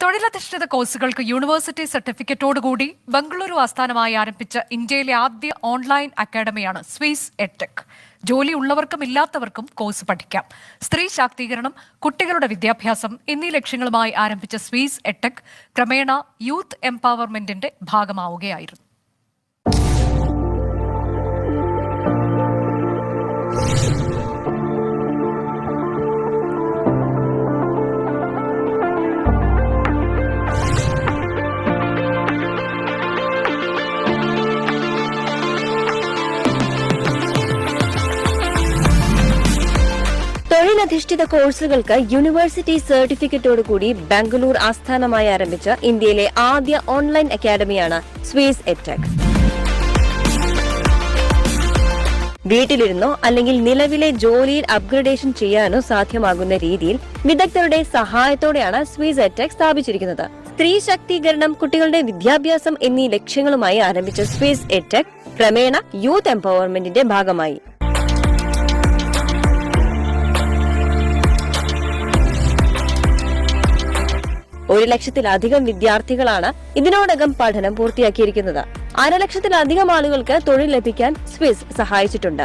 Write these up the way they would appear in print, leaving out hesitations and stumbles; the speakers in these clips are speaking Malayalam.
തൊഴിലധിഷ്ഠിത കോഴ്സുകൾക്ക് യൂണിവേഴ്സിറ്റി സർട്ടിഫിക്കറ്റോടുകൂടി ബംഗളൂരു ആസ്ഥാനമായി ആരംഭിച്ച ഇന്ത്യയിലെ ആദ്യ ഓൺലൈൻ അക്കാഡമിയാണ് സ്വിസ് എഡ്ടെക്. ജോലിയുള്ളവർക്കും ഇല്ലാത്തവർക്കും കോഴ്സ് പഠിക്കാം. സ്ത്രീ ശാക്തീകരണം, കുട്ടികളുടെ വിദ്യാഭ്യാസം എന്നീ ലക്ഷ്യങ്ങളുമായി ആരംഭിച്ച സ്വിസ് എഡ്ടെക് ക്രമേണ യൂത്ത് എംപവർമെന്റിന്റെ ഭാഗമാവുകയായിരുന്നു. തൊഴിലധിഷ്ഠിത കോഴ്സുകൾക്ക് യൂണിവേഴ്സിറ്റി സർട്ടിഫിക്കറ്റോടുകൂടി ബാംഗ്ലൂർ ആസ്ഥാനമായി ആരംഭിച്ച ഇന്ത്യയിലെ ആദ്യ ഓൺലൈൻ അക്കാദമിയാണ് സ്വിസ് എഡ്ടെക്. വീട്ടിലിരുന്നോ അല്ലെങ്കിൽ നിലവിലെ ജോലിയിൽ അപ്ഗ്രഡേഷൻ ചെയ്യാനോ സാധ്യമാകുന്ന രീതിയിൽ വിദഗ്ധരുടെ സഹായത്തോടെയാണ് സ്വിസ് എഡ്ടെക് സ്ഥാപിച്ചിരിക്കുന്നത്. സ്ത്രീ ശാക്തീകരണം, കുട്ടികളുടെ വിദ്യാഭ്യാസം എന്നീ ലക്ഷ്യങ്ങളുമായി ആരംഭിച്ച സ്വിസ് എഡ്ടെക് ക്രമേണ യൂത്ത് എംപവർമെന്റിന്റെ ഭാഗമായി. ഒരു ലക്ഷത്തിലധികം വിദ്യാർത്ഥികളാണ് ഇതിനോടകം പഠനം പൂർത്തിയാക്കിയിരിക്കുന്നത്. 1.5 ലക്ഷത്തിലധികം ആളുകൾക്ക് തൊഴിൽ ലഭിക്കാൻ സ്വിസ് സഹായിച്ചിട്ടുണ്ട്.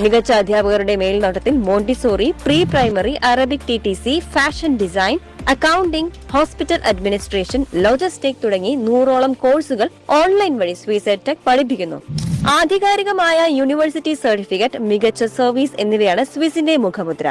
മികച്ച അധ്യാപകരുടെ മേൽനോട്ടത്തിൽ Montessori, pre primary, Arabic TTC, fashion design, accounting, hospital administration, logistic തുടങ്ങി 100ഓളം കോഴ്സുകൾ ഓൺലൈൻ വഴി സ്വിസ് എഡ്ടെക് പഠിപ്പിക്കുന്നു. ആധികാരികമായ യൂണിവേഴ്സിറ്റി സർട്ടിഫിക്കറ്റ്, മികച്ച സർവീസ് എന്നിവയാണ് സ്വിസിന്റെ മുഖമുദ്ര.